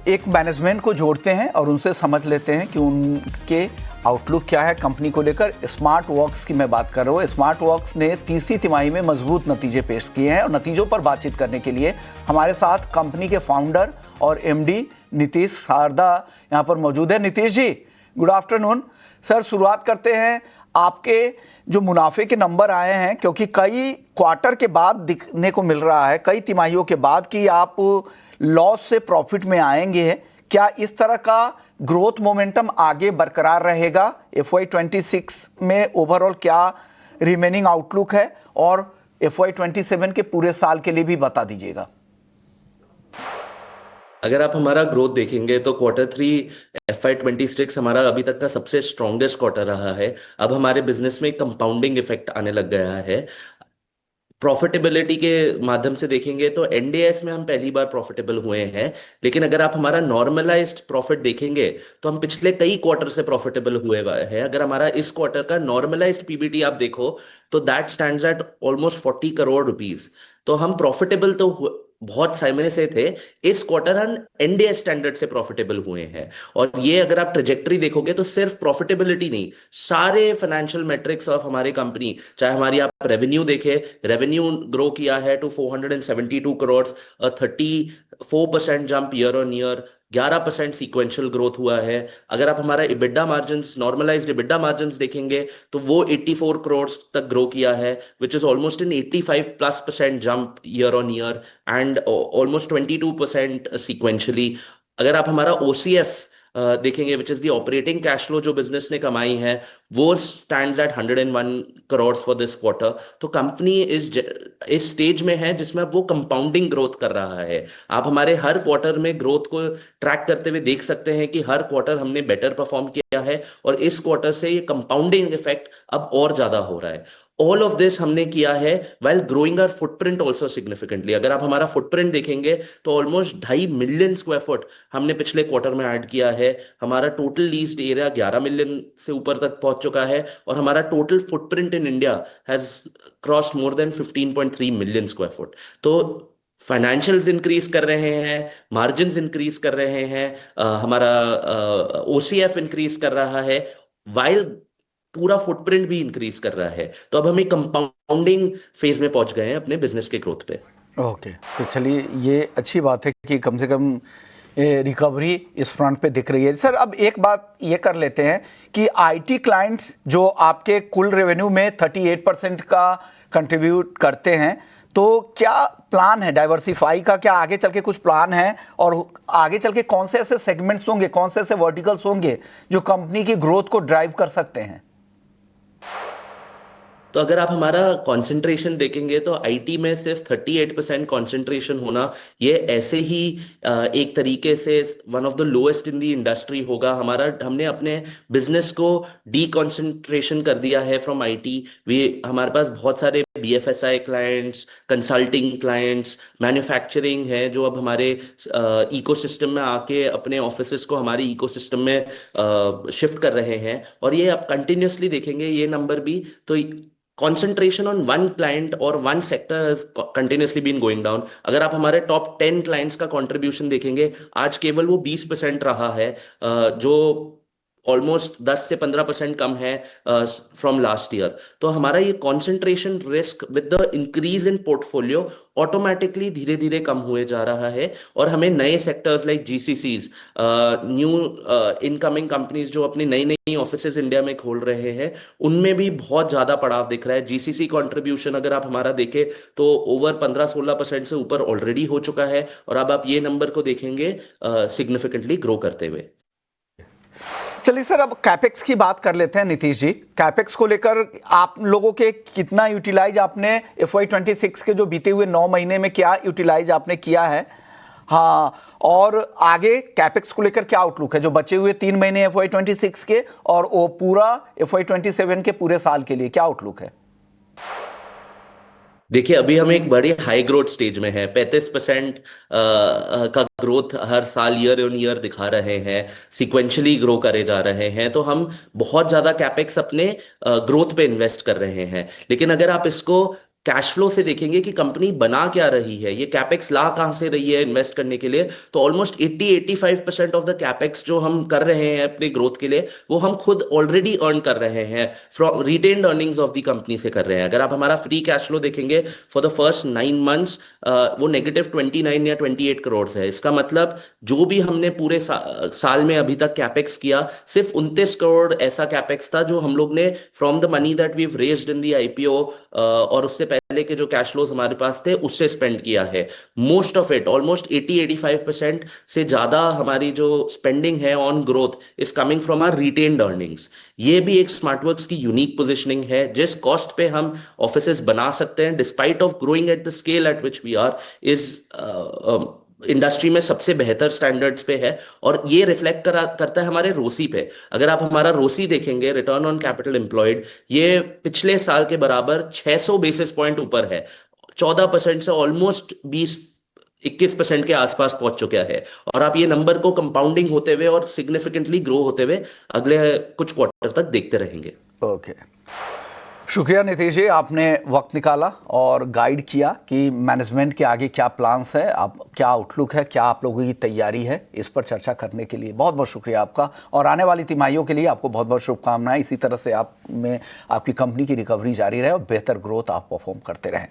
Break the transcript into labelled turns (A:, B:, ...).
A: एक मैनेजमेंट को जोड़ते हैं और उनसे समझ लेते हैं कि उनके आउटलुक क्या है कंपनी को लेकर। स्मार्ट वर्क्स की मैं बात कर रहा हूँ। स्मार्ट वर्क्स ने तीसरी तिमाही में मजबूत नतीजे पेश किए हैं और नतीजों पर बातचीत करने के लिए हमारे साथ कंपनी के फाउंडर और एमडी नीतीश शारदा यहाँ पर मौजूद है। Nitish ji, good afternoon. Sir, शुरुआत करते हैं। आपके जो मुनाफे के नंबर आए हैं, क्योंकि कई क्वार्टर के बाद दिखने को मिल रहा है, कई तिमाहियों के बाद, कि आप लॉस से प्रॉफिट में आएंगे। क्या इस तरह का ग्रोथ मोमेंटम आगे बरकरार रहेगा? FY26 में ओवरऑल क्या रिमेनिंग आउटलुक है और FY27 के पूरे साल के लिए भी बता दीजिएगा।
B: अगर आप हमारा ग्रोथ देखेंगे तो Q3 FY26 हमारा अभी तक का सबसे स्ट्रॉन्गेस्ट क्वार्टर रहा है। अब हमारे बिजनेस में कंपाउंडिंग इफेक्ट आने लग गया है। प्रॉफिटेबिलिटी के माध्यम से देखेंगे तो एनडीएस में हम पहली बार प्रॉफिटेबल हुए हैं, लेकिन अगर आप हमारा नॉर्मलाइज्ड प्रॉफिट देखेंगे तो हम पिछले कई क्वार्टर से प्रॉफिटेबल हुए हैं। अगर हमारा इस क्वार्टर का नॉर्मलाइज्ड पीबीटी आप देखो तो that stands eight almost 40 crore rupees. तो हम प्रॉफिटेबल तो बहुत समय से थे, इस क्वार्टर हम एनडीएस स्टैंडर्ड से प्रॉफिटेबल हुए हैं। और ये अगर आप ट्रेजेक्टरी देखोगे तो सिर्फ प्रॉफिटेबिलिटी नहीं, सारे फाइनेंशियल मेट्रिक्स ऑफ हमारी कंपनी, चाहे हमारी आप रेवेन्यू देखें, रेवेन्यू ग्रो किया है to 472 crore, 34% jump year on year, 11% sequential growth हुआ है। अगर आप हमारा EBITDA margins, normalized EBITDA margins देखेंगे तो वो 84 करोड़ तक ग्रो किया है, which is almost in 85+% jump year on year and almost 22% sequentially. अगर आप हमारा ओसीएफ देखेंगे, which is the operating cash flow जो बिजनेस ने कमाई है, वो stands eight 101 crore for this quarter. तो कंपनी इस स्टेज में है जिसमें वो कंपाउंडिंग ग्रोथ कर रहा है। आप हमारे हर क्वार्टर में ग्रोथ को ट्रैक करते हुए देख सकते हैं कि हर क्वार्टर हमने बेटर परफॉर्म किया है और इस क्वार्टर से ये कंपाउंडिंग इफेक्ट अब और ज्यादा हो रहा है। ऑल ऑफ दिस हमने किया है while growing our footprint also significantly. अगर आप हमारा फुटप्रिंट देखेंगे तो ऑलमोस्ट 2.5 मिलियन स्क्वायर फुट हमने पिछले क्वार्टर में ऐड किया है। हमारा टोटल लीज्ड एरिया 11 मिलियन से ऊपर तक पहुंच चुका है और हमारा total footprint in India has crossed more than 15.3 million square foot. तो फाइनेंशियल्स इंक्रीज कर रहे हैं, मार्जिन्स इंक्रीज कर रहे हैं, हमारा ओसीएफ इंक्रीज कर रहा है, वाइल पूरा फुटप्रिंट भी इंक्रीज कर रहा है। तो अब हम एक कंपाउंडिंग फेज में पहुंच गए हैं अपने बिजनेस के ग्रोथ पे।
A: ओके, तो चलिए, ये अच्छी बात है कि कम से कम रिकवरी इस फ्रंट पे दिख रही है। सर, अब एक बात ये कर लेते हैं कि आईटी क्लाइंट्स जो आपके कुल रेवेन्यू में 38% का कंट्रीब्यूट करते हैं, तो क्या प्लान है डाइवर्सिफाई का? क्या आगे चल के कुछ प्लान है? और आगे चल के कौन से ऐसे सेगमेंट्स होंगे, कौन से ऐसे वर्टिकल्स होंगे जो कंपनी की ग्रोथ को ड्राइव कर सकते हैं?
B: तो अगर आप हमारा कंसंट्रेशन देखेंगे तो आईटी में सिर्फ 38% कंसंट्रेशन होना, ये ऐसे ही एक तरीके से one of the lowest in the industry होगा। हमने अपने बिजनेस को डी कंसंट्रेशन कर दिया है फ्रॉम आईटी। वे हमारे पास बहुत सारे BFSI clients, consulting clients, manufacturing है जो अब हमारे इकोसिस्टम में आके अपने ऑफिसेस को हमारे इकोसिस्टम में शिफ्ट कर रहे हैं। और ये आप कंटिन्यूसली देखेंगे ये नंबर भी, तो concentration on one client or one sector has continuously been going down। अगर आप हमारे टॉप 10 क्लाइंट्स का कंट्रीब्यूशन देखेंगे, आज केवल वो 20% रहा है, जो ऑलमोस्ट 10 से 15% कम है फ्रॉम लास्ट ईयर। तो हमारा ये concentration risk with the increase in portfolio automatically धीरे धीरे कम हुए जा रहा है। और हमें नए sectors like GCCs, new incoming companies जो अपनी नई नई ऑफिसेज इंडिया में खोल रहे हैं, उनमें भी बहुत ज्यादा पड़ाव दिख रहा है। जीसीसी कंट्रीब्यूशन अगर आप हमारा देखें तो ओवर 15-16% से ऊपर ऑलरेडी हो चुका है और अब आप ये नंबर को देखेंगे सिग्निफिकेंटली ग्रो करते हुए।
A: चलिए सर, अब कैपेक्स की बात कर लेते हैं। नीतीश जी, कैपेक्स को लेकर आप लोगों के कितना यूटिलाइज आपने FY26 के जो बीते हुए 9 महीने में क्या यूटिलाइज आपने किया है? हाँ, और आगे कैपेक्स को लेकर क्या आउटलुक है जो बचे हुए 3 महीने FY26 के और वो पूरा FY27 के पूरे साल के लिए क्या आउटलुक है?
B: देखिए, अभी हम एक बड़ी हाई ग्रोथ स्टेज में है। 35% का ग्रोथ हर साल ईयर ऑन ईयर दिखा रहे हैं, सिक्वेंशली ग्रो करे जा रहे हैं। तो हम बहुत ज्यादा कैपेक्स अपने ग्रोथ पे इन्वेस्ट कर रहे हैं। लेकिन अगर आप इसको कैश फ्लो से देखेंगे कि कंपनी बना क्या रही है, ये कैपेक्स ला कहाँ से रही है इन्वेस्ट करने के लिए, तो ऑलमोस्ट 80-85% ऑफ द कैपेक्स जो हम कर रहे हैं अपने ग्रोथ के लिए, वो हम खुद ऑलरेडी अर्न कर रहे हैं from retained earnings of the company से कर रहे हैं। अगर आप हमारा फ्री कैश फ्लो देखेंगे फॉर द फर्स्ट 9 मंथ्स, वो -29 या 28 करोड़ है। इसका मतलब जो भी हमने पूरे साल में अभी तक कैपेक्स किया, सिर्फ 29 करोड़ ऐसा कैपेक्स था जो हम लोग ने from the money that we raised in the IPO और उससे पहले के जो कैश फ्लोज हमारे पास थे उससे स्पेंड किया है। मोस्ट ऑफ इट, ऑलमोस्ट 80-85% से ज्यादा हमारी जो स्पेंडिंग है on growth is coming from our retained earnings. ये भी एक स्मार्टवर्क्स की यूनिक पोजिशनिंग है। जिस कॉस्ट पे हम ऑफिसेस बना सकते हैं despite of growing at the scale at which we are, is industry में सबसे बेहतर स्टैंडर्ड्स पे है। और ये रिफ्लेक्ट करता है हमारे रोसी पे। अगर आप हमारा रोसी देखेंगे, रिटर्न ऑन कैपिटल एम्प्लॉयड, ये पिछले साल के बराबर 600 बेसिस पॉइंट ऊपर है। 14% से ऑलमोस्ट 20-21% के आसपास पहुंच चुका है। और आप ये नंबर को कंपाउंडिंग होते हुए और सिग्निफिकेंटली ग्रो होते हुए अगले कुछ क्वार्टर तक देखते रहेंगे।
A: ओके, शुक्रिया नीतीश जी, आपने वक्त निकाला और गाइड किया कि मैनेजमेंट के आगे क्या प्लान्स है, आप क्या आउटलुक है, क्या आप लोगों की तैयारी है, इस पर चर्चा करने के लिए बहुत बहुत शुक्रिया आपका। और आने वाली तिमाहियों के लिए आपको बहुत बहुत शुभकामनाएं। इसी तरह से आप में आपकी कंपनी की रिकवरी जारी रहे और बेहतर ग्रोथ आप परफॉर्म करते रहें।